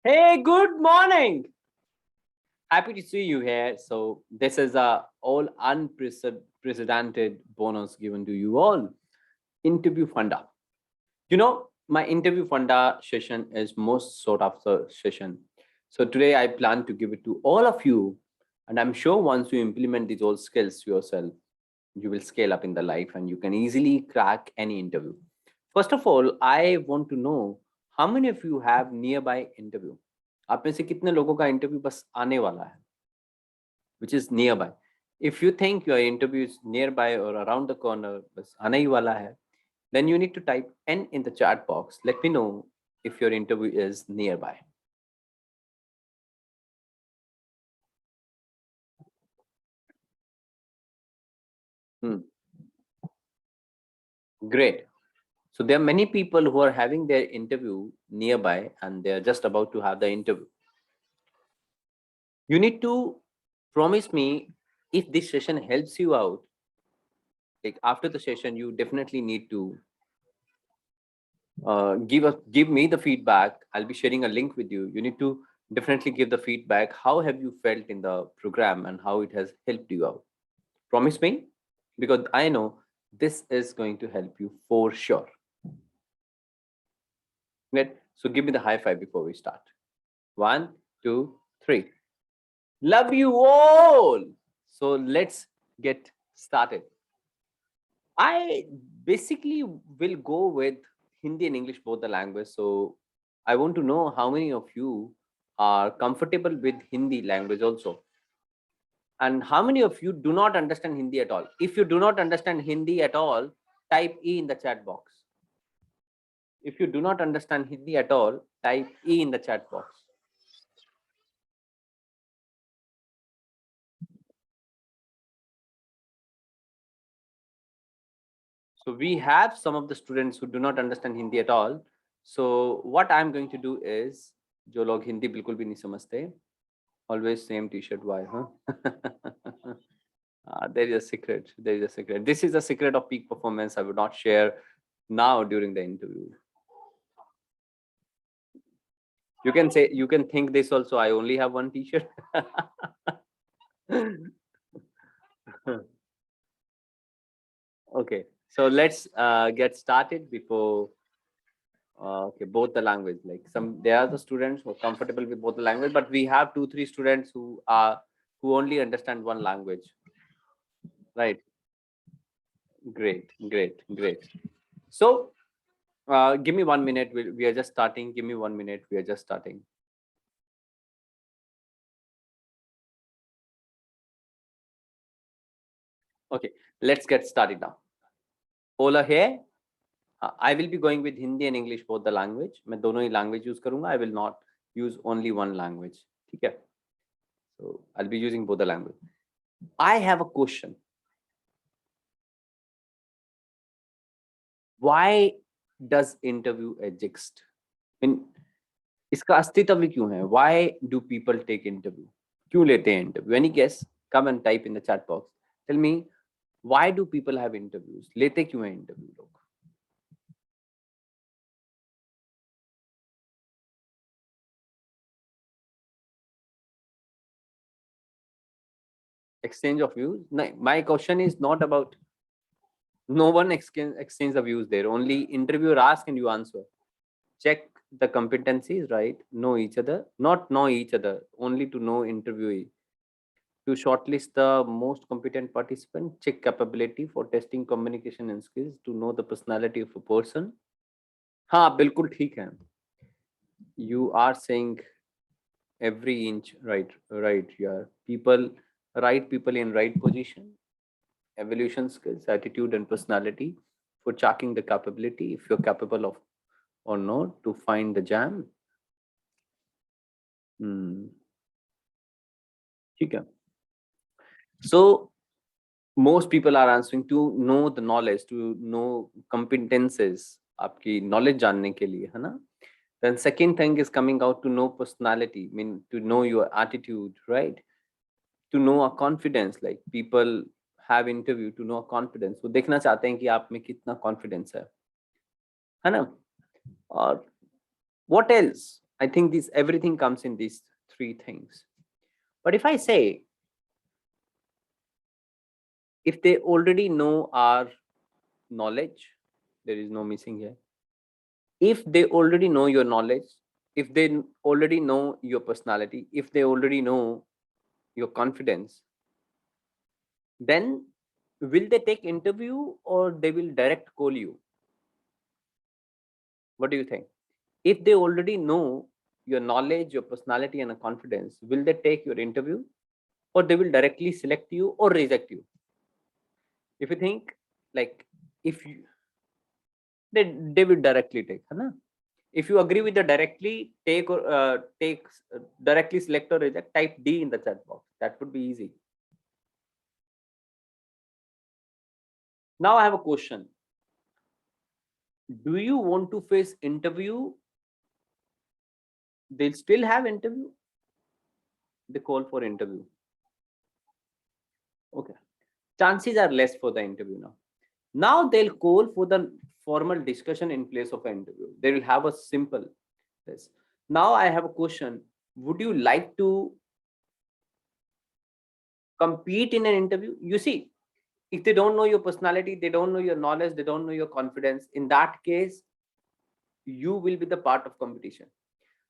Hey, good morning. Happy to see you here. So this is a all unprecedented bonus given to you all. Interview funda. My interview funda session is most sort of the session. So today I plan to give it to all of you, and I'm sure once you implement these all skills yourself, you will scale up in the life and you can easily crack any interview. First of all, I want to know how many of you have nearby interview. आप में से कितने लोगों का interview बस आने वाला है, which is nearby. If you think your interview is nearby or around the corner, बस आने ही वाला है, then you need to type N in the chat box. Let me know if your interview is nearby. Great. So there are many people who are having their interview nearby and they're just about to have the interview. You need to promise me if this session helps you out. Like after the session, you definitely need to give me the feedback. I'll be sharing a link with you. You need to definitely give the feedback. How have you felt in the program and how it has helped you out? Promise me, because I know this is going to help you for sure. Right? So give me the high five before we start. 1, 2, 3. Love you all. So let's get started. I basically will go with Hindi and English, both the language. So I want to know how many of you are comfortable with Hindi language also. And how many of you do not understand Hindi at all? If you do not understand Hindi at all, type E in the chat box. If you do not understand Hindi at all, type E in the chat box. So we have some of the students who do not understand Hindi at all. So what I'm going to do is, जो लोग हिंदी बिल्कुल भी नहीं समझते, always same t-shirt, why, huh? There is a secret. There is a secret. This is a secret of peak performance I would not share now during the interview. You can say, you can think this also, I only have one t-shirt. Okay, so let's get started before okay, both the language. Like there are the students who are comfortable with both the language, but we have 2-3 students who only understand one language, right? Great, great, great. So give me 1 minute. We are just starting. Give me 1 minute. We are just starting. Okay, let's get started now. Ola here. I will be going with Hindi and English, both the language. मैं दोनों ही language use करूँगा. I will not use only one language. ठीक है? So I'll be using both the language. I have a question. Why does interview exist? I mean, इसका अस्तित्व क्यों है? Why do people take interview? क्यों लेते हैं interview? Any guess? Come and type in the chat box. Tell me, why do people have interviews? लेते क्यों हैं interview लोग? Exchange of views? No, my question is not about. No one exchange the views there. Only interviewer ask and you answer. Check the competencies, right? Know each other, not know each other, only to know interviewee. To shortlist the most competent participant, check capability for testing communication and skills, to know the personality of a person. हाँ बिल्कुल ठीक है. You are saying every inch right, right. Yeah, people, right people in right position. Evaluation skills, attitude and personality for checking the capability, if you're capable of or not, to find the jam. ठीक है. So most people are answering to know the knowledge, to know competences, आपकी knowledge जानने के लिए, है ना? Then second thing is coming out to know personality, mean to know your attitude, right? To know a confidence, like people have interview to know a confidence. वो देखना चाहते हैं कि आप में कितना confidence है ना? और what else? I think this everything comes in these three things. But if I say, if they already know our knowledge, there is no missing here. If they already know your knowledge, if they already know your personality, if they already know your confidence, then will they take interview or they will direct call you? What do you think? If they already know your knowledge, your personality and a confidence, will they take your interview or they will directly select you or reject you? If you think, like, if you, they will directly take, है ना? If you agree with the directly take or directly select or reject, type D in the chat box. That would be easy. Now I have a question. Do you want to face interview? They'll still have interview. They call for interview. Okay. Chances are less for the interview now. Now they'll call for the formal discussion in place of an interview. They will have a simple this. Now I have a question. Would you like to compete in an interview? You see, if they don't know your personality, they don't know your knowledge, they don't know your confidence, in that case, you will be the part of competition.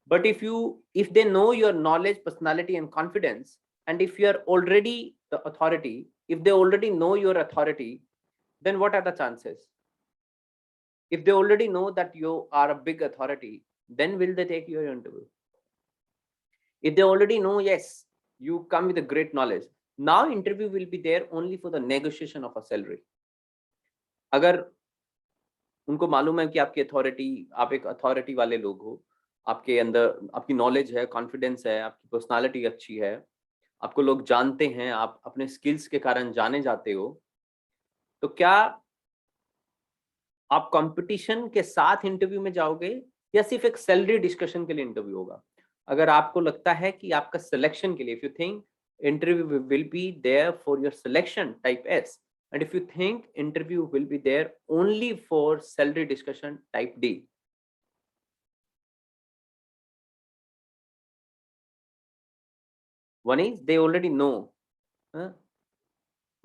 But if they know your knowledge, personality and confidence, and if you are already the authority, if they already know your authority, then what are the chances? If they already know that you are a big authority, then will they take your interview? If they already know, yes, you come with a great knowledge, now interview will be there only for the negotiation of a salary. अगर उनको मालूम है कि आपकी authority, आप एक authority वाले लोग हो, आपके अंदर आपकी नॉलेज है, कॉन्फिडेंस है, आपकी पर्सनालिटी अच्छी है, आपको लोग जानते हैं, आप अपने स्किल्स के कारण जाने जाते हो, तो क्या आप कंपटीशन के साथ इंटरव्यू में जाओगे या सिर्फ एक सैलरी डिस्कशन के लिए इंटरव्यू होगा? अगर आपको लगता है कि आपका सिलेक्शन के लिए, if you think interview will be there for your selection, type S, and if you think interview will be there only for salary discussion, type D. One is they already know,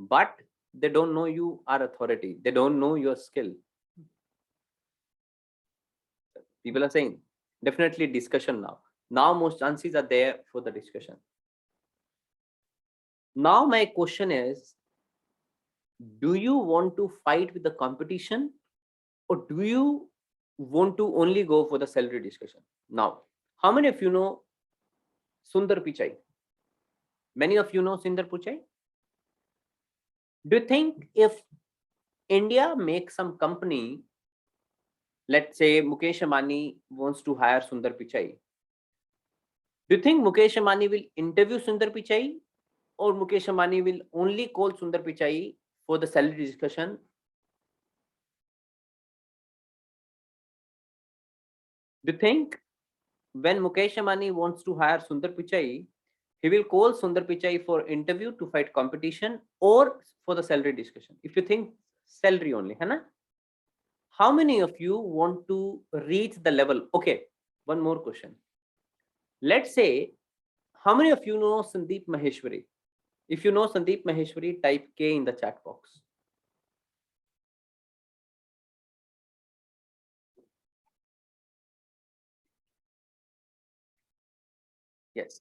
but they don't know you are authority, they don't know your skill. People are saying definitely discussion now most chances are there for the discussion. Now my question is, do you want to fight with the competition or do you want to only go for the salary discussion? Now, how many of you know Sundar Pichai? Many of you know Sundar Pichai. Do you think if India makes some company, let's say Mukesh Ambani wants to hire Sundar Pichai, do you think Mukesh Ambani will interview Sundar Pichai or Mukesh Ambani will only call Sundar Pichai for the salary discussion? Do you think when Mukesh Ambani wants to hire Sundar Pichai, he will call Sundar Pichai for interview to fight competition or for the salary discussion? If you think salary only, है ना? How many of you want to reach the level? Okay, one more question. Let's say, how many of you know Sandeep Maheshwari? If you know Sandeep Maheshwari, type K in the chat box. Yes.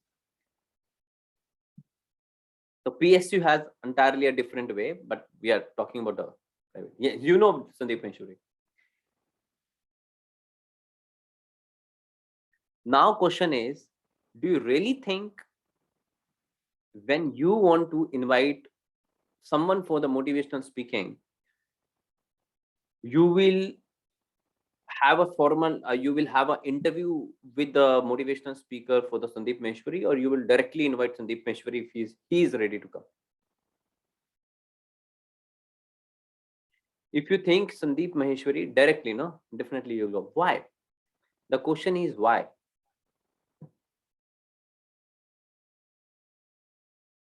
So PSU has entirely a different way, but we are talking about the private. Yeah, you know Sandeep Maheshwari. Now question is, do you really think when you want to invite someone for the motivational speaking, you will have a formal, you will have an interview with the motivational speaker for the Sandeep Maheshwari, or you will directly invite Sandeep Maheshwari if he is ready to come? If you think Sandeep Maheshwari directly, no, definitely you'll go. Why? The question is why?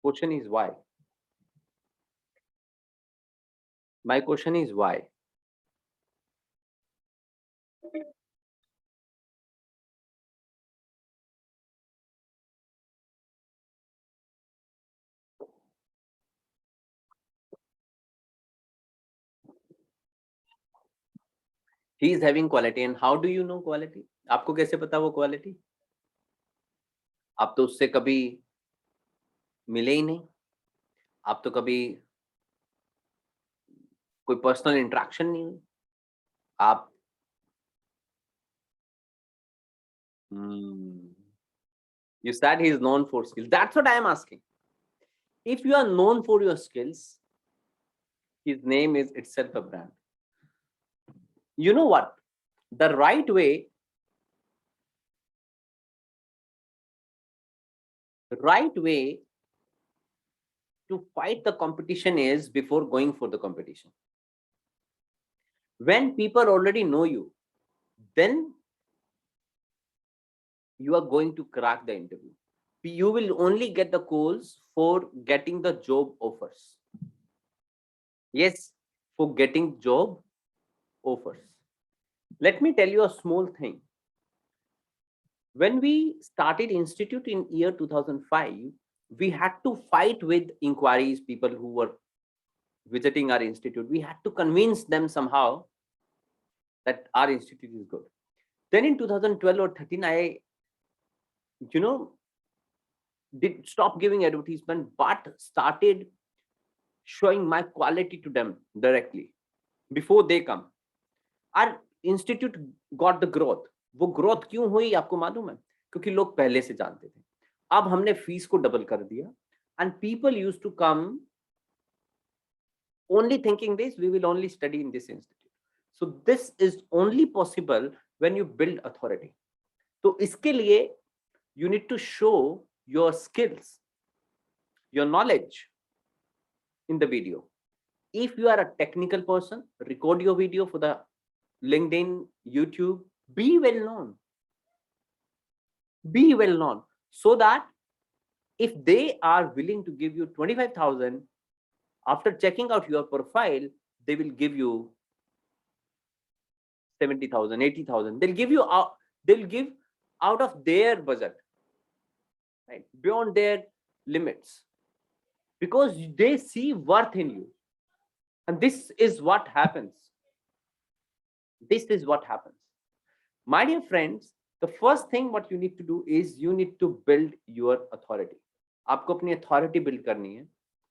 Question is why? My question is why? he is having quality. And how do you know quality? आपको कैसे पता वो quality? आप तो उससे कभी मिले ही नहीं, आप तो कभी कोई पर्सनल इंटरेक्शन नहीं हुई, आप you said he is known for skills. That's what I am asking. If you are known for your skills, his name is itself a brand. You know what? The right way to fight the competition is before going for the competition. When people already know you, then you are going to crack the interview. You will only get the calls for getting the job offers. Yes, for getting job offers. Let me tell you a small thing. When we started institute in year 2005, we had to fight with inquiries, people who were visiting our institute. We had to convince them somehow that our institute is good. Then in 2012 or 13, I, did stop giving advertisement, but started showing my quality to them directly before they come. Our institute got the growth. वो growth क्यों हुई आपको मालूम है? क्योंकि लोग पहले से जानते थे. अब हमने फीस को डबल कर दिया and people used to come only thinking this, we will only study in this institute. So this is only possible when you build authority. तो इसके लिए you need to show your skills, your knowledge in the video. If you are a technical person, record your video for the LinkedIn, YouTube, be well known. Be well known so that if they are willing to give you 25,000, after checking out your profile, they will give you 70,000, 80,000. They'll give you out, they'll give out of their budget, right? Beyond their limits, because they see worth in you. And this is what happens. This is what happens. My dear friends, the first thing what you need to do is you need to build your authority. आपको अपनी authority build करनी है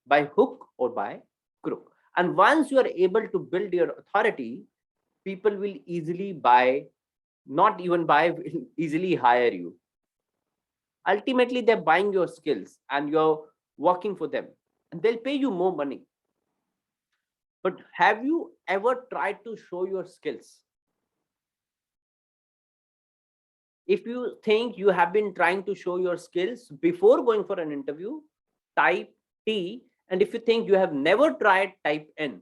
by hook or by crook. And once you are able to build your authority, people will easily buy, not even buy, will easily hire you. Ultimately, they're buying your skills and you're working for them and they'll pay you more money. But have you ever tried to show your skills? If you think you have been trying to show your skills before going for an interview, type T. And if you think you have never tried, type N.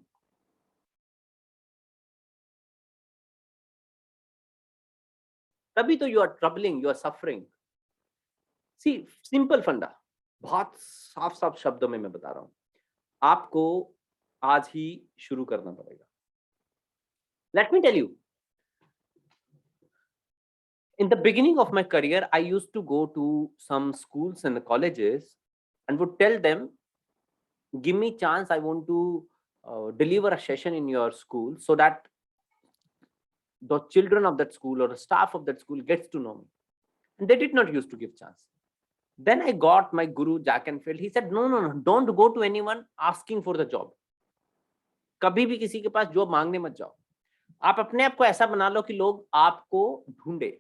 तभी तो you are troubling, you are suffering. See, simple funda. बहुत साफ साफ शब्दों में मैं बता रहा हूँ. आपको आज ही शुरू करना पड़ेगा. Let me tell you. In the beginning of my career, I used to go to some schools and colleges and would tell them, give me chance, I want to deliver a session in your school so that the children of that school or the staff of that school gets to know me. And they did not used to give chance. Then I got my guru, Jack Canfield. He said, no, no, no, don't go to anyone asking for the job. कभी भी किसी के पास job मांगने मत जाओ. आप अपने आप को ऐसा बना लो कि लोग आपको ढूंढे.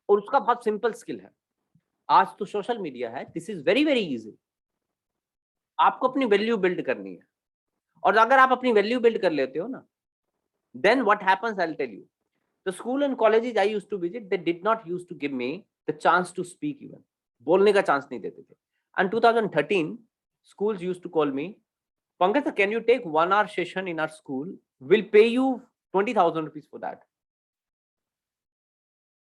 और उसका बहुत सिंपल स्किल है. आज तो सोशल मीडिया है. This is very very easy. आपको अपनी वैल्यू बिल्ड करनी है. और अगर आप अपनी वैल्यू बिल्ड कर लेते हो ना, then what happens, I'll tell you. The school and colleges I used to visit, they did not used to give me the chance to speak even. बोलने का चांस नहीं देते थे. And 2013, schools used to call me, Pankaj, can you take 1 hour session in our school? We'll pay you 20,000 rupees for that.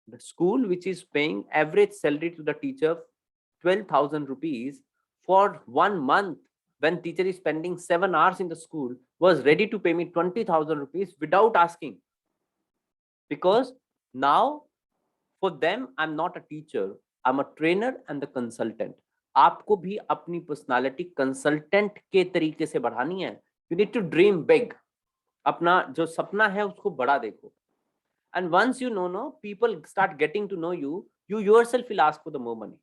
The school which is paying average salary to the teacher 12,000 rupees for 1 month, when teacher is spending 7 hours in the school, was ready to pay me 20,000 rupees without asking. Because now for them, I'm not a teacher, I'm a trainer and the consultant. आपको भी अपनी personality consultant के तरीके से बढ़ानी है. You need to dream big. अपना जो सपना है उसको बड़ा देखो. And once you know, no, people start getting to know you, you yourself will ask for the more money.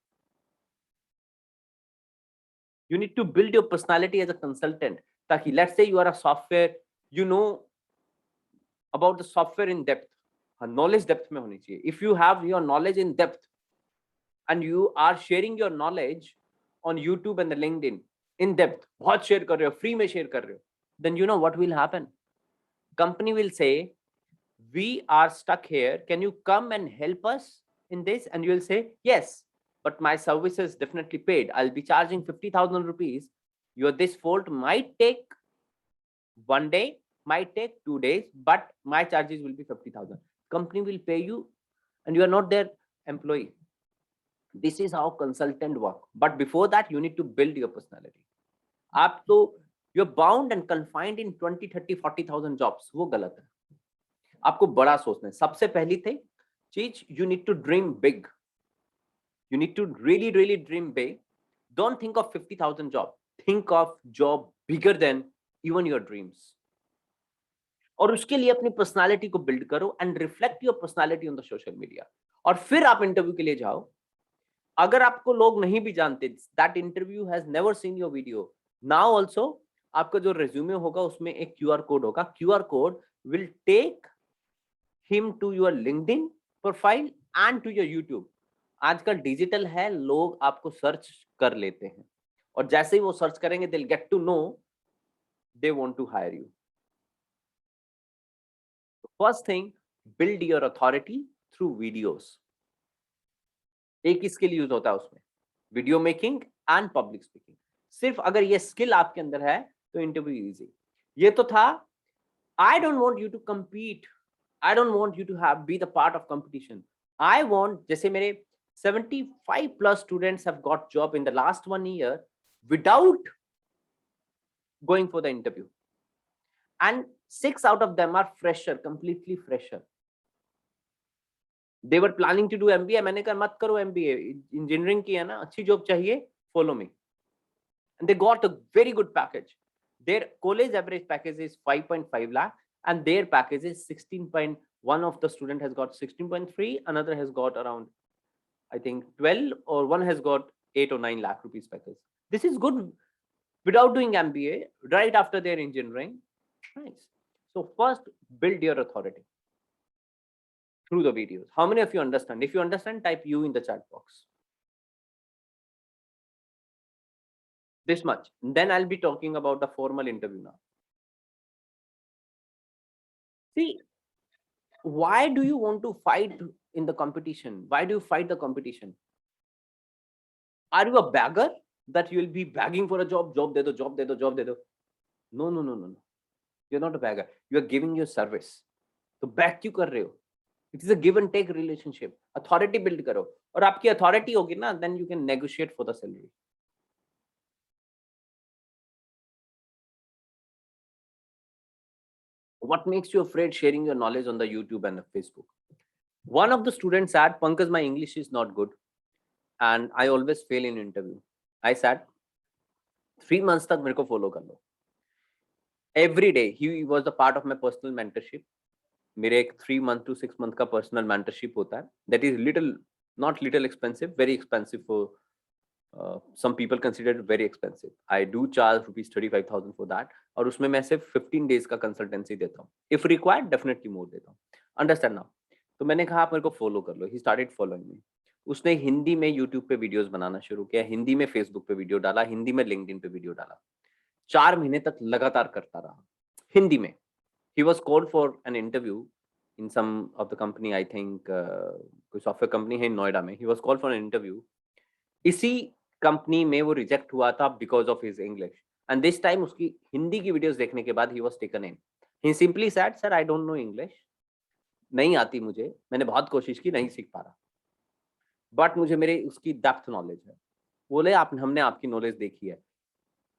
You need to build your personality as a consultant. Taki, let's say you are a software, you know about the software in depth. Knowledge depth mein honi chahiye. If you have your knowledge in depth and you are sharing your knowledge on YouTube and the LinkedIn in depth, बहुत share कर रहे हो, free में share कर रहे हो, then you know what will happen. Company will say, we are stuck here. Can you come and help us in this? And you will say, yes, but my service is definitely paid. I'll be charging 50,000 rupees. Your this fault might take 1 day, might take 2 days, but my charges will be 50,000. Company will pay you and you are not their employee. This is how consultant work. But before that, you need to build your personality. आप तो you're bound and confined in 20, 30, 40,000 jobs. वो गलत है. आपको बड़ा सोचना है. सबसे पहली थी चीज, you need to dream big. You need to really, really dream big. Don't think of 50,000 job. Think of job bigger than even your dreams. और उसके लिए अपनी पर्सनालिटी को बिल्ड करो and reflect your personality on the social media. और फिर आप interview के लिए जाओ. अगर आपको लोग नहीं भी जानते, that interview has never seen your video, now also आपका जो रेज्यूमे होगा उसमें एक क्यूआर कोड होगा. QR code will take him to your LinkedIn profile and to your YouTube. आजकल डिजिटल है, लोग आपको सर्च कर लेते हैं और जैसे ही वो सर्च करेंगे they will get to know they want to hire you. First thing, build your authority through videos. एक ही स्किल यूज होता है उसमें, video making and public speaking. सिर्फ अगर ये स्किल आपके अंदर है तो इंटरव्यू इजी. ये तो था, I don't want you to compete, I don't want you to have be the part of competition. I want, जैसे मेरे 75 plus students have got job in the last 1 year without going for the interview, and 6 out of them are fresher, completely fresher. They were planning to do MBA. मैंने कहा मत करो MBA, engineering की है ना, अच्छी जॉब चाहिए, follow me. And they got a very good package. Their college average package is 5.5 lakh and their package is 16. One of the student has got 16.3, another has got around I think 12, or one has got 8 or 9 lakh rupees package. This is good without doing MBA, right after their engineering. Nice. So first, build your authority through the videos. How many of you understand? If you understand, type U in the chat box. This much. Then I'll be talking about the formal interview now. See, why do you want to fight in the competition? Why do you fight the competition? Are you a beggar that you will be begging for a job? Job de do, job de do, job de do. No, no, no, no, no. You're not a beggar. You are giving your service. तो back क्यों कर रहे हो? It is a give and take relationship. Authority build करो. और आपकी authority होगी ना, then you can negotiate for the salary. What makes you afraid sharing your knowledge on the YouTube and the Facebook? One of the students said, Pankaj, my English is not good and I always fail in interview. I said, 3 months तक मेरे को follow कर लो. Every day he was a part of my personal mentorship. मेरे एक 3 month to 6 month का personal mentorship होता है. That is little, not little expensive, very expensive for some people consider it very expensive. I do charge rupees 35,000 for that. और उसमें मैं सिर्फ 15 days का consultancy देता हूँ. If required, definitely more देता हूँ. Understand now? तो मैंने कहा आप मेरे को follow कर लो. He started following me. उसने हिंदी में YouTube पे वीडियोस बनाना शुरू किया, हिंदी में Facebook पे वीडियो डाला, हिंदी में LinkedIn पे वीडियो डाला. 4 महीने तक लगातार करता रहा हिंदी में. He was called for an interview in some of the company, I think कोई सॉफ्टवेयर कंपनी है नोएडा में. He was called for an interview. इसी कंपनी में वो रिजेक्ट हुआ था because of his English. And this time उसकी हिंदी की वीडियोस देखने के बाद he was taken in. He simply said, sir I don't know English, नहीं आती मुझे, मैंने बहुत कोशिश की, नहीं सीख पा रहा, बट मुझे मेरे उसकी डेप्थ नॉलेज है. बोले आप, हमने आपकी नॉलेज देखी है.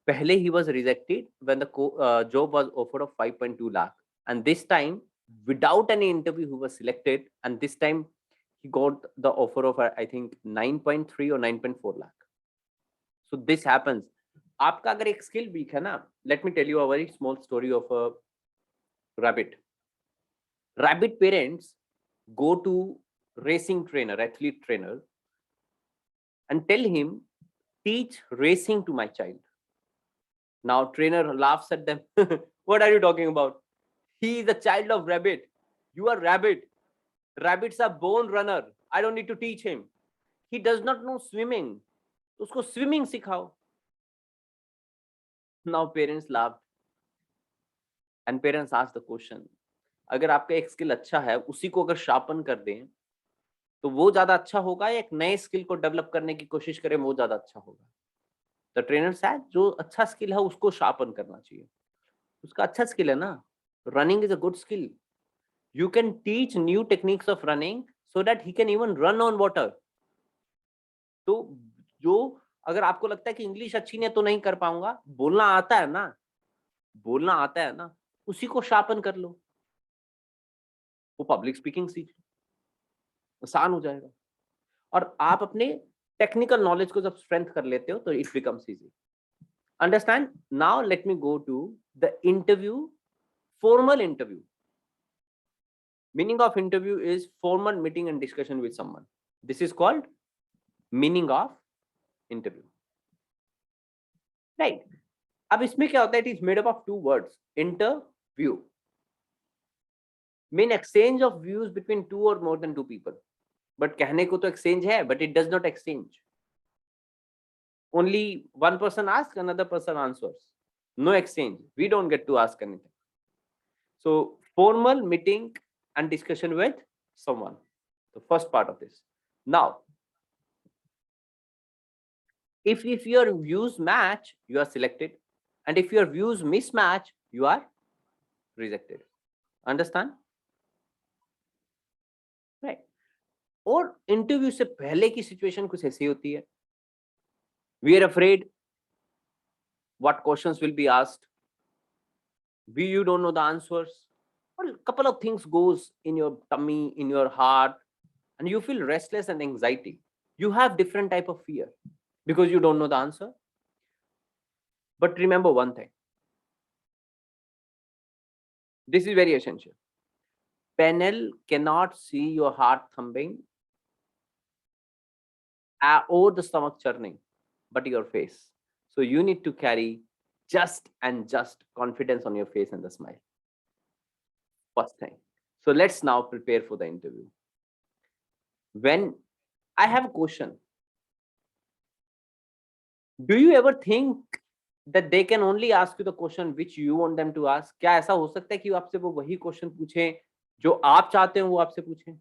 पहले he was rejected when the job was offered of 5.2 lakh and this time without any interview he was selected and this time he got the offer of I think 9.3 or 9.4 lakh. So this happens. आपका अगर एक skill week है ना, let me tell you a very small story of a rabbit. Rabbit parents go to racing trainer, athlete trainer, and tell him, teach racing to my child. Now trainer laughs at them. What are you talking about? He is a child of rabbit. You are rabbit. Rabbits are born runner. I don't need to teach him. He does not know swimming. उसको swimming सिखाओ. Now parents laughed. And parents asked the question, अगर आपका एक skill अच्छा है, उसी को अगर शार्पन कर दें, तो वो ज्यादा अच्छा होगा या एक नए स्किल को डेवलप करने की कोशिश करें, वो ज्यादा अच्छा होगा? द ट्रेनर सेड, जो अच्छा स्किल है उसको शार्पन करना चाहिए. उसका अच्छा स्किल है ना, running is a good skill. You can teach new techniques of running so that he can even run on water. तो जो अगर आपको लगता है कि इंग्लिश अच्छी नहीं है तो नहीं कर पाऊंगा, बोलना आता है ना, बोलना आता है ना, उसी को शार्पन कर लो. वो पब्लिक स्पीकिंग सीख लो, आसान हो जाएगा. और आप अपने टेक्निकल नॉलेज को जब स्ट्रेंथ कर लेते हो तो it becomes easy. Understand? Now let me go to the interview, formal interview. Meaning of interview is formal meeting and discussion with someone. This is called meaning of interview. Right? अब इसमें क्या होता है? It is made up of two words. Interview mean exchange of views between two or more than two people. But कहने को तो exchange है, but it does not exchange. Only one person asks, another person answers. No exchange. We don't get to ask anything. So formal meeting and discussion with someone. The first part of this. Now, if your views match, you are selected, and if your views mismatch, you are rejected. Understand? Right? और interview से पहले की situation कुछ ऐसी होती है. We are afraid what questions will be asked. You don't know the answers. Well, a couple of things goes in your tummy, in your heart, and you feel restless and anxiety. You have different type of fear because you don't know the answer. But remember one thing. This is very essential. Panel cannot see your heart thumping or the stomach churning, but your face. So you need to carry just confidence on your face and the smile. First thing. So let's now prepare for the interview. When I have a question, do you ever think that they can only ask you the question which you want them to ask? क्या ऐसा हो सकता है कि आपसे वो वही question पूछें जो आप चाहते हो वो आपसे पूछें?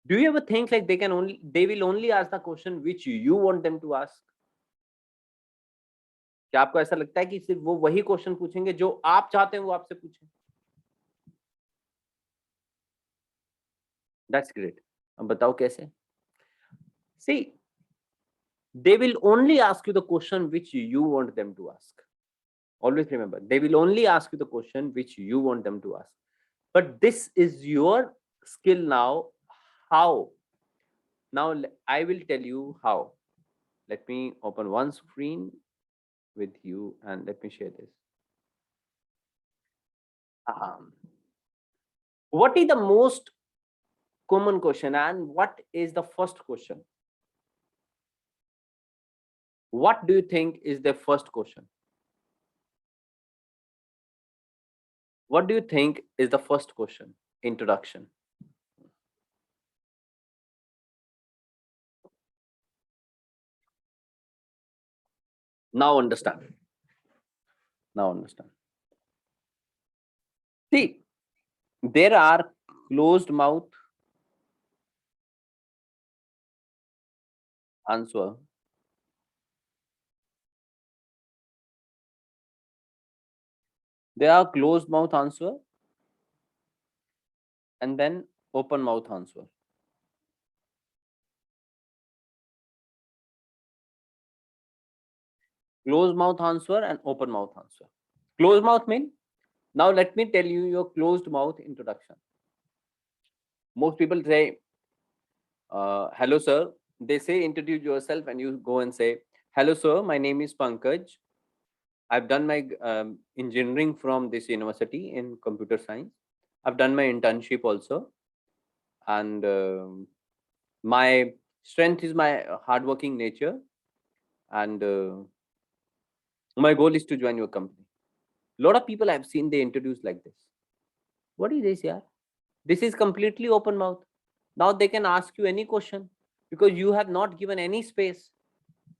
Do you ever think like they will only ask the question which you want them to ask? क्या आपको ऐसा लगता है कि सिर्फ वो वही क्वेश्चन पूछेंगे जो आप चाहते हैं वो आपसे पूछें? That's great. अब बताओ कैसे? See, they will only ask you the question which you want them to ask. Always remember, they will only ask you the question which you want them to ask. But this is your skill now. How? Now I will tell you how. Let me open one screen with you and let me share this. What is the most common question and what is the first question? What do you think is the first question? What do you think is the first question? Introduction. Now understand. Now understand. See, there are closed mouth answer. There are closed mouth answer and then open mouth answer. Closed mouth answer and open mouth answer. Closed mouth mean, now let me tell you your closed mouth introduction. Most people say, hello sir. They say introduce yourself and you go and say, hello sir, my name is Pankaj. I've done my engineering from this university in computer science. I've done my internship also, and my strength is my hardworking nature, and my goal is to join your company. A lot of people I've seen, they introduce like this. What is this, yeah? This is completely open mouth. Now they can ask you any question because you have not given any space.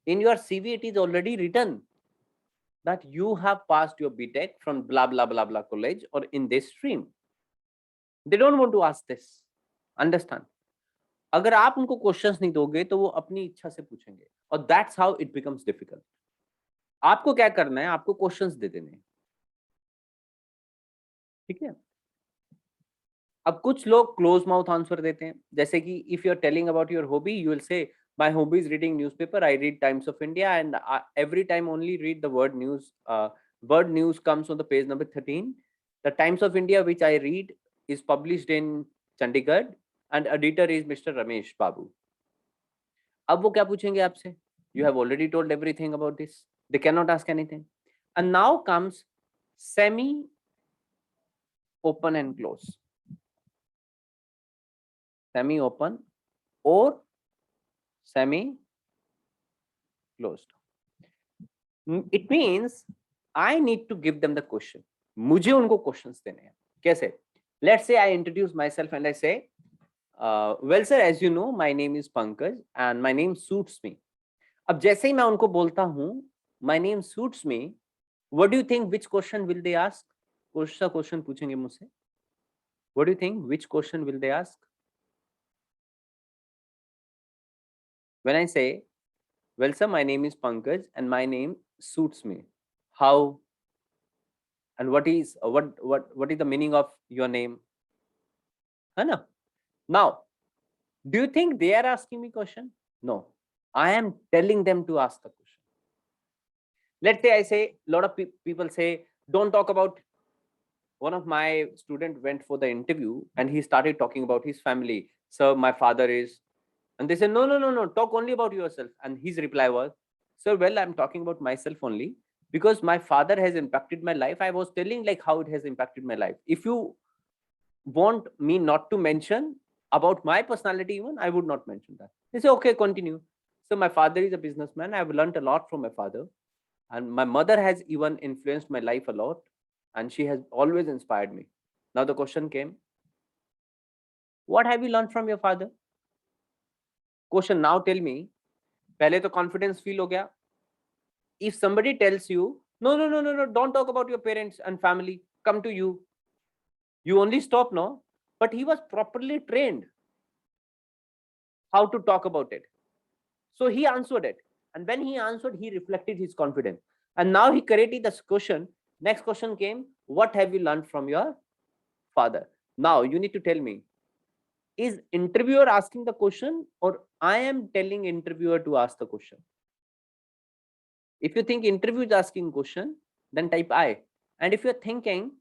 In your CV, it is already written that you have passed your BTech from blah blah blah blah college or in this stream. They don't want to ask this. Understand? अगर आप उनको questions नहीं दोगे तो वो अपनी इच्छा से पूछेंगे और that's how it becomes difficult. आपको क्या करना है? आपको क्वेश्चंस दे देने हैं. ठीक है. अब कुछ लोग क्लोज माउथ आंसर देते हैं, जैसे कि if you are telling about your hobby, you will say my hobby is reading newspaper. I read Times of India, and every time only read the word news. Word news comes on the page number 13. The Times of India which I read is published in Chandigarh, and editor is Mr. Ramesh Babu. अब वो क्या पूछेंगे आपसे? You have already told everything about this. They cannot ask anything. And now comes semi open and close. Semi open or semi closed. It means I need to give them the question. मुझे उनको questions देने हैं. कैसे? Let's say I introduce myself and I say, well sir, as you know, my name is Pankaj and my name suits me. अब जैसे ही मैं उनको बोलता हूँ, my name suits me, what do you think which question will they ask? कौन सा question पूछेंगे मुझसे? What do you think which question will they ask? When I say, well sir, my name is Pankaj and my name suits me. How? And what is the meaning of your name? Anna. Now, do you think they are asking me question? No, I am telling them to ask the question. Let's say I say, a lot of people say, don't talk about. One of my student went for the interview and he started talking about his family. So my father is, and they said, no, no, no, no, talk only about yourself. And his reply was, sir, well, I'm talking about myself only because my father has impacted my life. I was telling like how it has impacted my life. If you want me not to mention about my personality, even I would not mention that. They say, okay, continue. So my father is a businessman. I've learned a lot from my father, and my mother has even influenced my life a lot, and she has always inspired me. Now the question came, what have you learned from your father? Question, now tell me. पहले तो confidence feel हो गया. If somebody tells you, no, no, no, no, no, don't talk about your parents and family, come to you. You only stop, no? But he was properly trained how to talk about it. So he answered it. And when he answered, he reflected his confidence. And now he created this question. Next question came, what have you learned from your father? Now you need to tell me, is interviewer asking the question or I am telling interviewer to ask the question? If you think interview is asking question, then type I. And if you're thinking,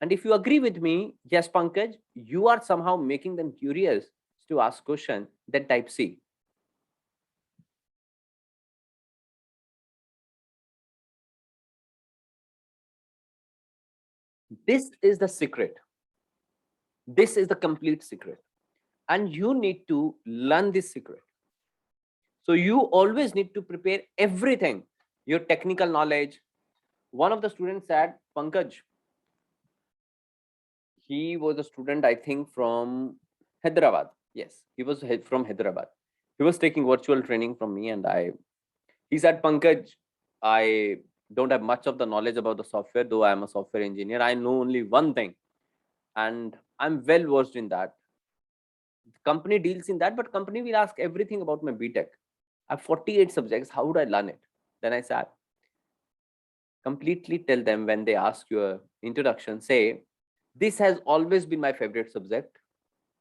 and if you agree with me, yes, Pankaj, you are somehow making them curious to ask question, then type C. This is the secret. This is the complete secret. And you need to learn this secret. So you always need to prepare everything, your technical knowledge. One of the students said, Pankaj, he was a student, I think, from Hyderabad. Yes, he was from Hyderabad. He was taking virtual training from me, and he said, Pankaj, I don't have much of the knowledge about the software, though I am a software engineer. I know only one thing, and I'm well versed in that. The company deals in that, but company will ask everything about my BTech. I have 48 subjects. How would I learn it? Then I said, completely tell them when they ask your introduction, say, this has always been my favorite subject.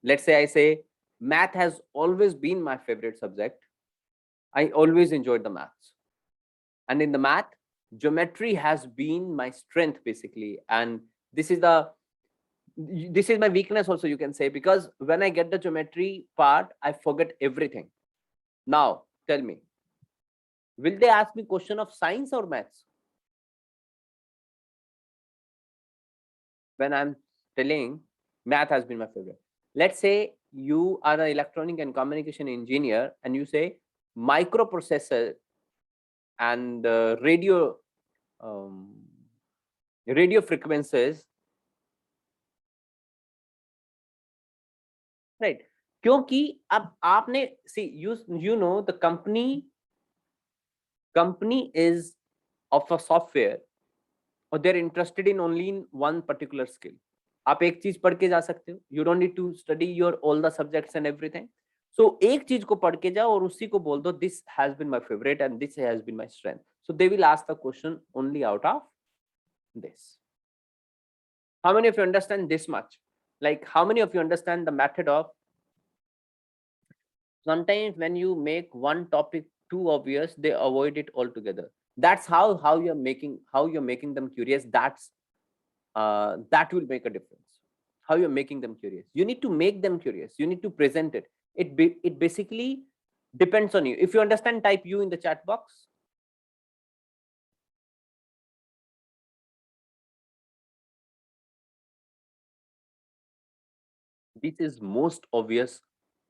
Let's say I say, math has always been my favorite subject. I always enjoyed the maths. And in the math, geometry has been my strength basically. And this is my weakness also, you can say, because when I get the geometry part, I forget everything. Now, tell me, will they ask me question of science or maths? When I'm telling Math has been my favorite. Let's say you are an electronic and communication engineer and you say microprocessor and um, radio frequencies, right? क्योंकि अब आपने see you know the company is of a software or they're interested in only in one particular skill. आप एक चीज पढ़ के जा सकते हो, you don't need to study your all the subjects and everything. So एक चीज को पढ़ के जाओ और उसी को बोल दो this has been my favorite and this has been my strength. So they will ask the question only out of this. How many of you understand this much? Like how many of you understand the method of sometimes when you make one topic too obvious, they avoid it altogether. That's how you're making them curious. That will make a difference. How you're making them curious. You need to make them curious. You need to present it. It basically depends on you. If you understand, type U in the chat box. This is most obvious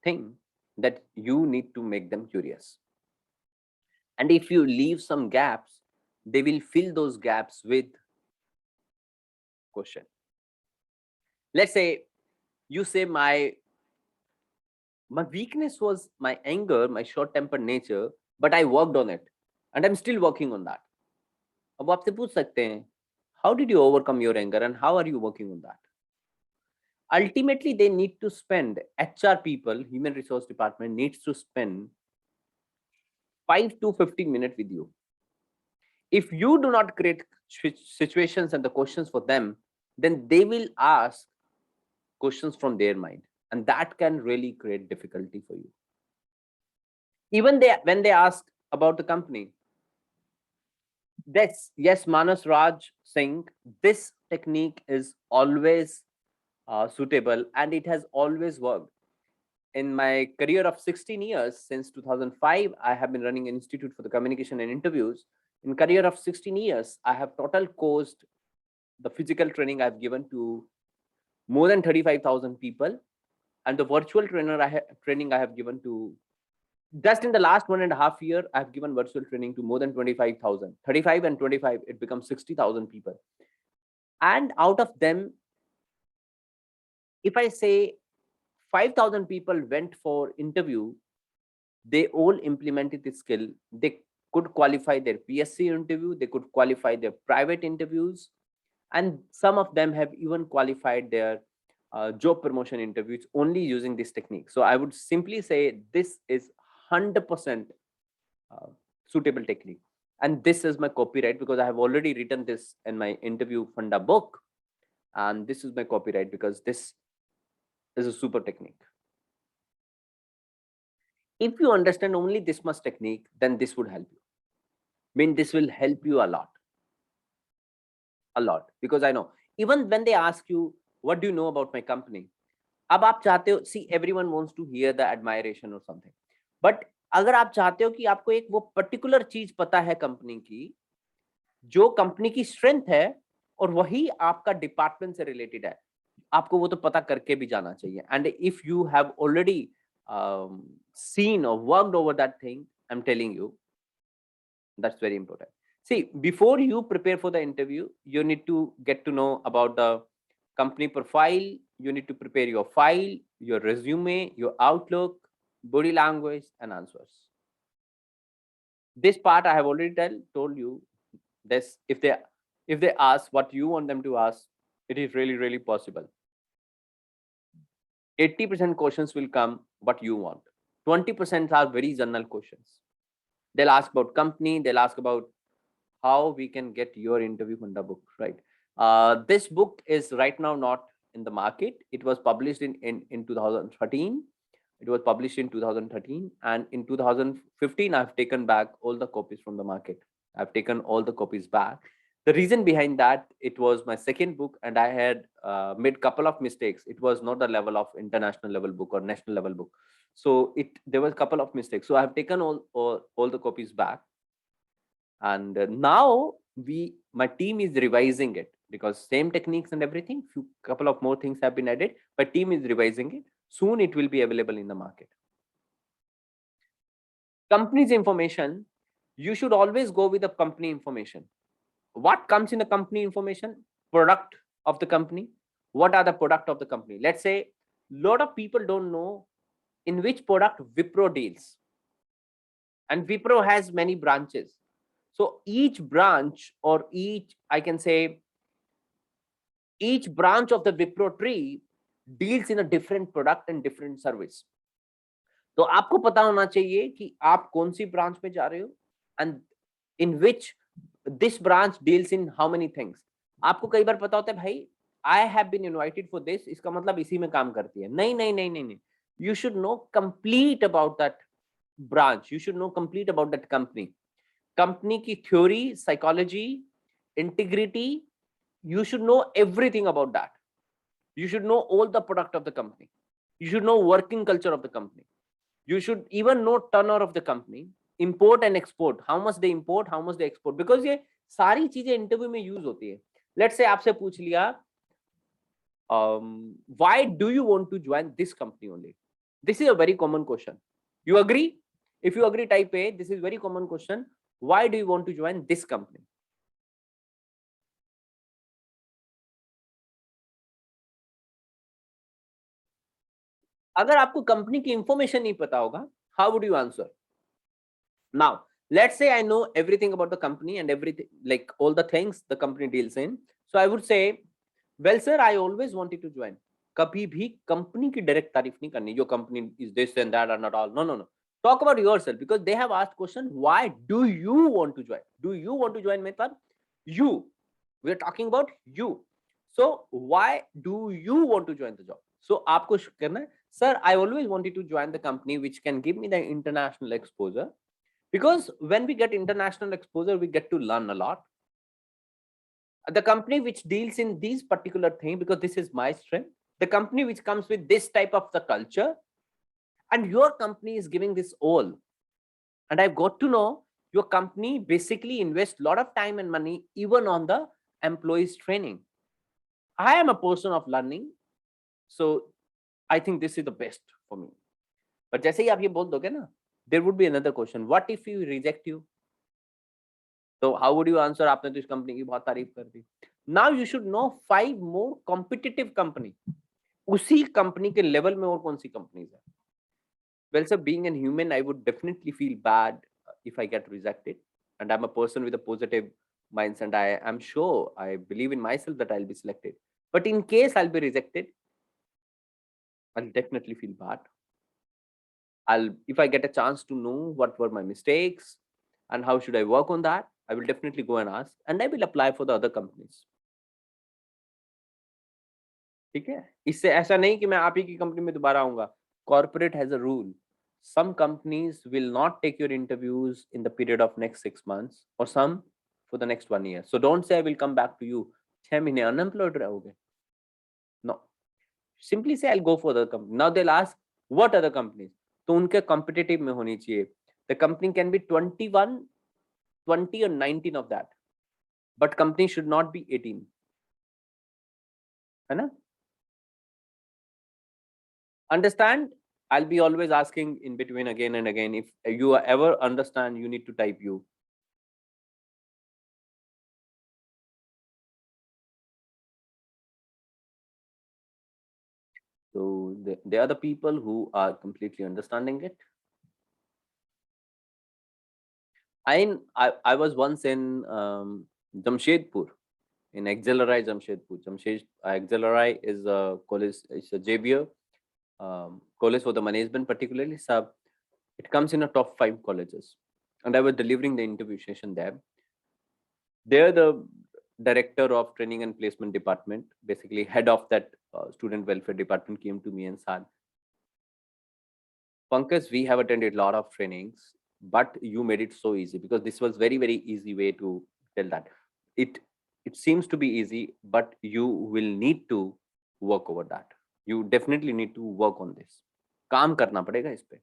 thing that you need to make them curious. And if you leave some gaps, they will fill those gaps with question. Let's say you say my weakness was my anger, my short-tempered nature, but I worked on it and I'm still working on that. अब आपसे पूछ सकते हैं, how did you overcome your anger and how are you working on that? Ultimately, they need to spend, HR people, human resource department needs to spend 5 to 15 minutes with you. If you do not create situations and the questions for them, then they will ask questions from their mind, and that can really create difficulty for you. Even when they ask about the company, yes, Manas Raj Singh, this technique is always suitable and it has always worked. In my career of 16 years, since 2005, I have been running an institute for the communication and interviews. In career of 16 years, I have total coached the physical training I've given to more than 35,000 people, and the virtual training I have given to, just in the last 1.5 years, I've given virtual training to more than 25,000. 35 and 25, it becomes 60,000 people. And out of them, if I say 5,000 people went for interview, they all implemented this skill. They could qualify their PSC interview, they could qualify their private interviews, and some of them have even qualified their job promotion interviews only using this technique. So I would simply say this is 100% suitable technique. And this is my copyright because I have already written this in my interview funda book. And this is my copyright because this is a super technique. If you understand only this much technique, then this would help you. I mean, this will help you a lot. Because I know, even when they ask you, what do you know about my company? अब आप चाहते हो, see, everyone wants to hear the admiration or something. But अगर आप चाहते हो कि आपको एक वो पर्टिकुलर चीज पता है कंपनी की, जो कंपनी की स्ट्रेंथ है और वही आपका डिपार्टमेंट से रिलेटेड है, आपको वो तो पता करके भी जाना चाहिए. And if you have already seen or worked over that thing, I'm telling you, that's very important. See, before you prepare for the interview, you need to get to know about the company profile. You need to prepare your file, your resume, your outlook, body language, and answers. This part I have already told you. This, if they ask what you want them to ask, it is really possible. 80% questions will come what you want. 20% are very general questions. They'll ask about company. They'll ask about how we can get your interview funda book, right? This book is right now not in the market. It was published in 2013. It was published in 2013, and in 2015, I've taken back all the copies from the market. I've taken all the copies back. The reason behind that, it was my second book, and I had made couple of mistakes. It was not the level of international level book or national level book. So there was a couple of mistakes. So I have taken all the copies back, and now my team is revising it. because same techniques and everything, few couple of more things have been added, but team is revising it. Soon it will be available in the market. Company's information, you should always go with the company information. What comes in the company information? Product of the company. What are the product of the company? Let's say lot of people don't know in which product Wipro deals, and Wipro has many branches. So each branch, or each, I can say, each branch of the Wipro tree deals in a different product and different service. तो आपको पता होना चाहिए कि आप कौन सी branch में जा रहे हो, and in which this branch deals in how many things. आपको कई बार पता होता है भाई I have been invited for this, इसका मतलब इसी में काम करती है. नहीं नहीं नहीं नहीं नहीं, you should know complete about that branch, you should know complete about that company. Company की theory, psychology, integrity, you should know everything about that. You should know all the product of the company. You should know working culture of the company. You should even know turnover of the company, import and export, how much they import, how much they export, because ये सारी चीजें interview में use होती है. Let's say आपसे पूछ लिया why do you want to join this company only? This is a very common question. You agree? If you agree, type A. This is very common question. Why do you want to join this company? अगर आपको company की information नहीं पता होगा, how would you answer? Now, let's say I know everything about the company and everything, like all the things the company deals in. So I would say, well sir, I always wanted to join. कभी भी company की direct तारीफ नहीं करनी, जो company is this and that or not all. No, no, no. Talk about yourself, because they have asked question, why do you want to join? Do you want to join? मतलब you. We are talking about you. So why do you want to join the job? So आपको करना है, sir, I always wanted to join the company which can give me the international exposure, because when we get international exposure, we get to learn a lot. The company which deals in these particular thing, because this is my strength, the company which comes with this type of the culture, and your company is giving this all. And I've got to know your company basically invests a lot of time and money even on the employees training. I am a person of learning, so I think this is the best for me. But जैसे ही आप ये बोल दोगे ना, there would be another question. What if you reject you? So how would you answer? आपने तो इस company की बहुत तारीफ कर दी. Now you should know 5 more competitive company. उसी कंपनी के लेवल में और कौन सी कंपनीज है? Well, sir, being a human, I would definitely feel bad if I get rejected. And I'm a person with a positive mindset, and I am sure, I believe in myself that I'll be selected. But in case I'll be rejected, I'll definitely feel bad. If I get a chance to know what were my mistakes and how should I work on that, I will definitely go and ask, and I will apply for the other companies. ठीक है, इससे ऐसा नहीं कि मैं आप ही की company में दोबारा आऊंगा. Corporate has a rule. Some companies will not take your interviews in the period of next 6 months, or some for the next 1 year. So don't say I will come back to you. 6 महीने unemployed रहोगे. No. Simply say I'll go for the company. Now they'll ask what other companies. तो उनके competitive में होनी चाहिए. The company can be 21, 20 or 19 of that. But company should not be 18. है ना? Understand? I'll be always asking in between again and again. If you ever understand, you need to type you. So they are the people who are completely understanding it. I was once in Jamshedpur, in Acceleri Jamshedpur. Acceleri is a college, it's a JBA college for the management particularly. So it comes in a top 5 colleges. And I was delivering the interview session there. There the director of training and placement department, basically head of that student welfare department, came to me and said, Pankaj, we have attended a lot of trainings, but you made it so easy, because this was very, very easy way to tell that. It seems to be easy, but you will need to work over that. You definitely need to work on this. काम करना पड़ेगा इस पे.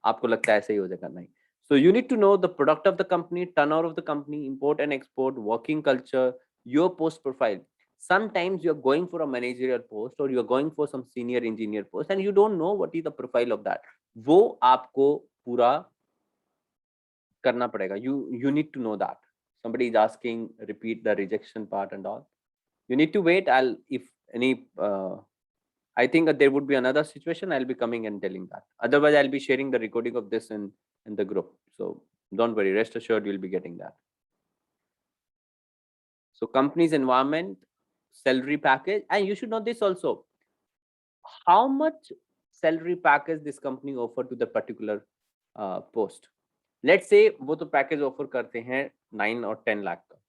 आपको लगता है ऐसे ही हो जाएगा? नहीं. So you need to know the product of the company, turnover of the company, import and export, working culture, your post profile. Sometimes you're going for a managerial post or you're going for some senior engineer post and you don't know what is the profile of that. वो आपको पूरा करना पड़ेगा. You need to know that. Somebody is asking, repeat the rejection part and all. You need to wait. If any I think that there would be another situation, I'll be coming and telling that. Otherwise, I'll be sharing the recording of this in the group. So don't worry, rest assured you'll be getting that. So company's environment, salary package, and you should know this also. How much salary package this company offer to the particular post. Let's say वो तो package offer करते हैं 9 और 10 लाख का.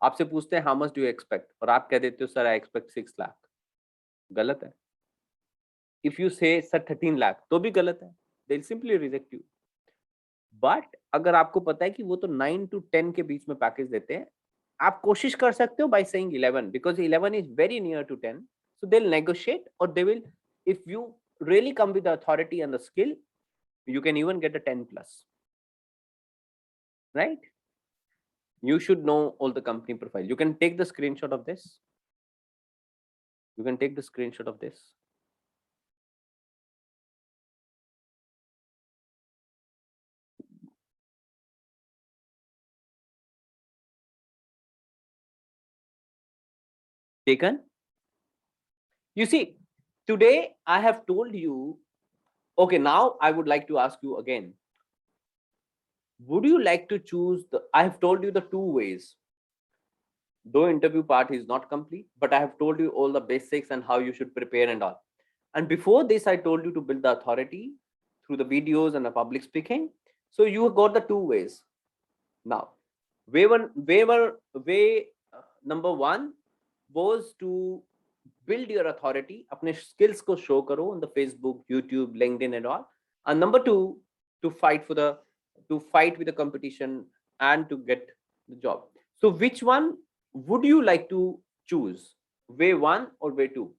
आपसे पूछते हैं how much do you expect और आप कह देते हो सर आई एक्सपेक्ट 6 लाख. गलत है. इफ यू से सर 13 लाख तो भी गलत है. They will simply reject you. But अगर आपको पता है कि वो तो 9 to 10 के बीच में पैकेज देते हैं, आप कोशिश कर सकते हो by saying 11 because 11 is very near to 10. So they will negotiate और they will, if you really come with the authority and the skill, you can even get a 10 plus, right? You should know all the company profile. You can take the screenshot of this. You can take the screenshot of this. Taken? You see, today I have told you, okay, now I would like to ask you again. Would you like to choose I have told you the two ways. Though interview part is not complete, but I have told you all the basics and how you should prepare and all. And before this, I told you to build the authority through the videos and the public speaking. So you got the two ways. Now, way number one was to build your authority, अपने skills को show करो on the Facebook, YouTube, LinkedIn and all. And number two, to fight with the competition and to get the job. So which one would you like to choose? Way one or way two?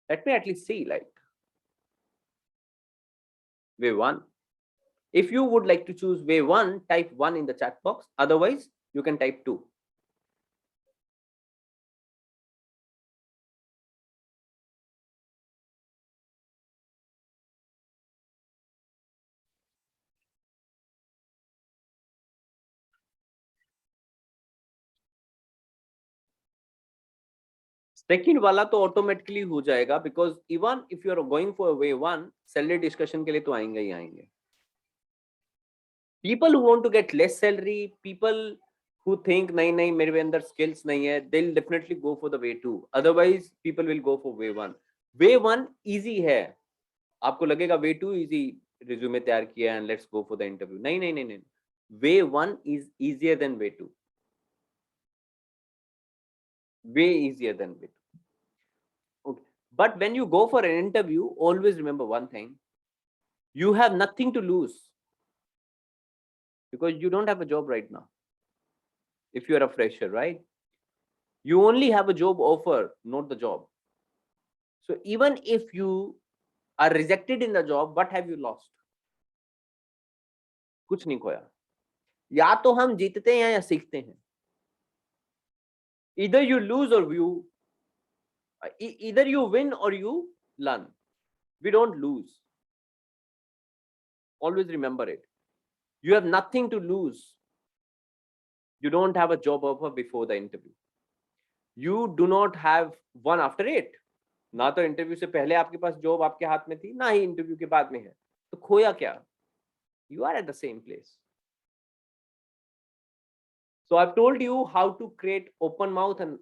Let me at least see, like, way one. If you would like to choose way one, type 1 in the chat box. Otherwise, you can type 2. Second वाला तो automatically हो जाएगा because even if you are going for way one, salary discussion के लिए तो आएंगे ही आएंगे. People who want to get less salary, people who think नहीं नहीं मेरे अंदर स्किल्स नहीं है, they will definitely go for the way two. Otherwise people will go for way one. Way one easy है. आपको लगेगा वे टू इजी, रिज्यूमे तैयार किया and let's go for the interview. नहीं नहीं नहीं नहीं, way one is easier than way two. Way easier than way two. Okay. But when you go for an interview, always remember one thing: you have nothing to lose because you don't have a job right now. If you are a fresher, right? You only have a job offer, not the job. So even if you are rejected in the job, what have you lost? कुछ नहीं खोया. या तो हम जीतते हैं या सीखते हैं. Either you lose or either you win or you learn. We don't lose. Always remember it. You have nothing to lose. You don't have a job offer before the interview. You do not have one after it. ना तो interview से पहले आपके पास job आपके हाथ में थी, ना ही इंटरव्यू के बाद में है. तो खोया क्या? You are at the same place. So I've told you how to create open mouth and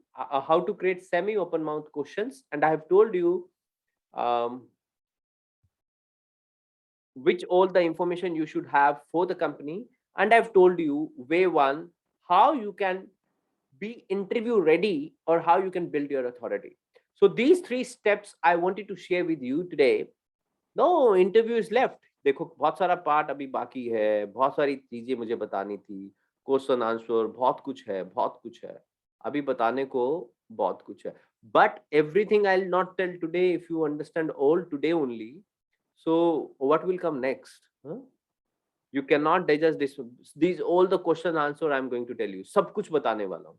how to create semi open mouth questions, and I have told you which all the information you should have for the company, and I've told you way one how you can be interview ready or how you can build your authority. So these 3 steps I wanted to share with you today. No interview is left. देखो बहुत सारा part अभी बाकी है, बहुत सारी चीजें मुझे बतानी थी, क्वेश्चन आंसर बहुत कुछ है अभी बताने को, बहुत कुछ है. But everything I'll not tell today. If you understand all today only, so what will come next? You cannot digest this. These all the question answer I'm going to tell you. सब कुछ बताने वाला हूँ.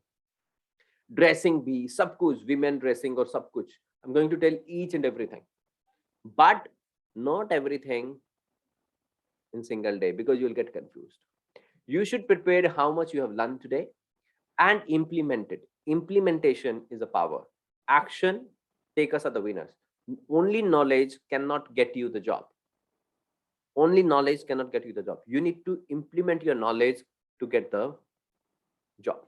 dressing bhi, sab kuch, women dressing or sab kuch. I'm going to tell each and everything, but not everything in single day, because you'll get confused. You should prepare how much you have learned today and implement it. Implementation is a power. Action take us are the winners. Only knowledge cannot get you the job. Only knowledge cannot get you the job. You need to implement your knowledge to get the job.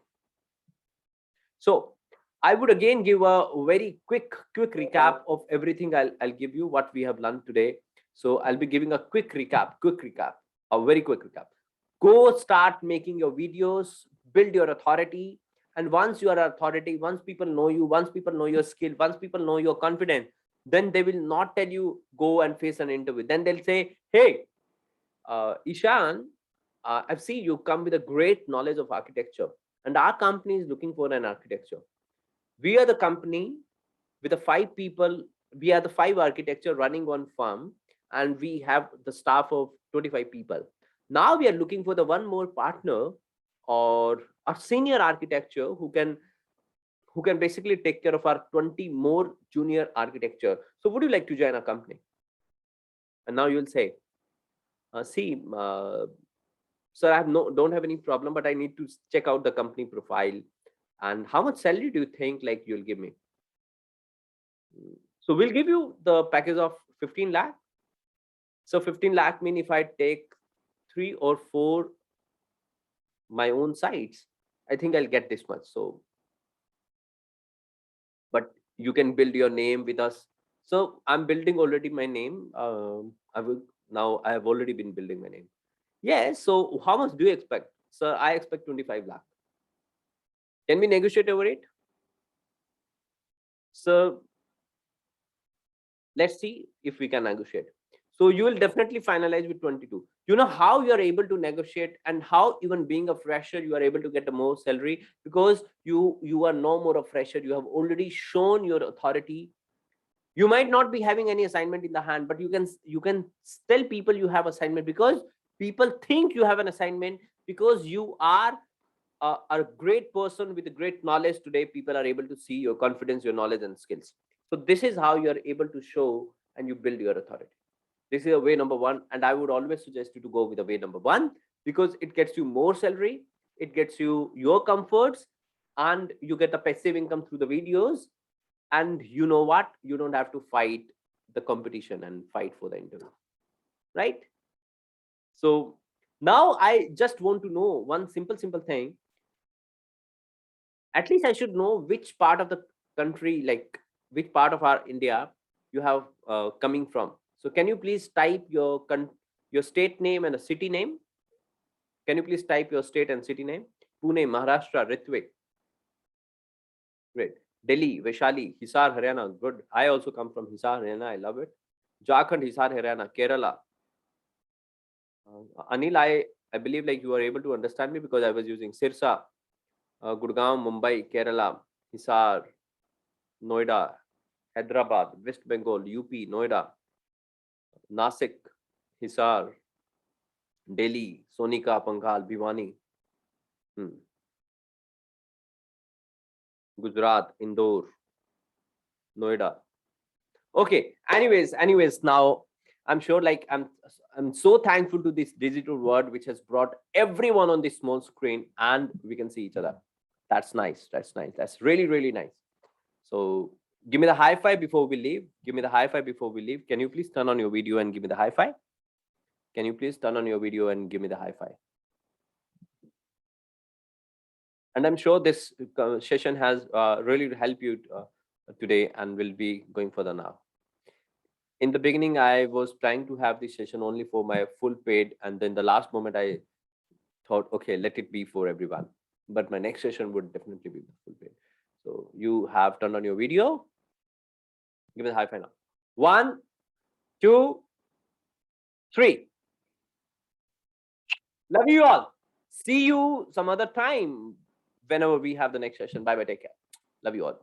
So I would again give a very quick recap of everything. I'll give you what we have learned today. So I'll be giving a quick recap, a very quick recap. Go start making your videos, build your authority. And once you are authority, once people know you, once people know your skill, once people know you're confident, then they will not tell you go and face an interview. Then they'll say, hey, Ishan, I've seen you come with a great knowledge of architecture, and our company is looking for an architecture. We are the company with the 5 people. We are the 5 architecture running one firm, and we have the staff of 25 people. Now we are looking for the one more partner or a senior architecture who can basically take care of our 20 more junior architecture. So would you like to join our company? And now you'll say, see, sir, I don't have any problem, but I need to check out the company profile. And how much salary do you think like you'll give me? So we'll give you the package of 15 lakh. So 15 lakh mean if I take 3 or 4 my own sites, I think I'll get this much. So, but you can build your name with us. So I'm building already my name. I have already been building my name. Yes. So how much do you expect? Sir, I expect 25 lakh. Can we negotiate over it? So let's see if we can negotiate. So you will definitely finalize with 22. You know how you are able to negotiate, and how even being a fresher, you are able to get a more salary, because you are no more a fresher. You have already shown your authority. You might not be having any assignment in the hand, but you can tell people you have assignment, because people think you have an assignment, because you are a great person with a great knowledge. Today people are able to see your confidence, your knowledge and skills. So this is how you are able to show and you build your authority. This is a way number 1, and I would always suggest you to go with the way number 1, because it gets you more salary, it gets you your comforts, and you get the passive income through the videos. And you know what, you don't have to fight the competition and fight for the interview, right? So now I just want to know one simple thing. At least I should know which part of the country, like which part of our India you have coming from. So can you please type your state name and a city name? Can you please type your state and city name? Pune, Maharashtra, Ritvik. Great. Delhi, Vaishali, Hisar, Haryana. Good. I also come from Hisar, Haryana. I love it. Jharkhand, Hisar, Haryana. Kerala. Anil, I believe like you are able to understand me, because I was using Sirsa, Gurgaon, Mumbai, Kerala, Hisar, Noida, Hyderabad, West Bengal, UP, Noida, Nasik, Hisar, Delhi, Sonika, Pangal, Bhiwani, Gujarat, Indore, Noida. Okay. Anyways, now I'm sure like I'm so thankful to this digital world, which has brought everyone on this small screen, and we can see each other. That's nice. That's nice. That's really nice. So give me the high five before we leave. Give me the high five before we leave. Can you please turn on your video and give me the high five? Can you please turn on your video and give me the high five? And I'm sure this session has really helped you today, and will be going further now. In the beginning, I was trying to have this session only for my full paid, and then the last moment I thought, okay, let it be for everyone. But my next session would definitely be full paid. So you have turned on your video. Give me the high five now. 1, 2, 3. Love you all. See you some other time whenever we have the next session. Bye bye. Take care. Love you all.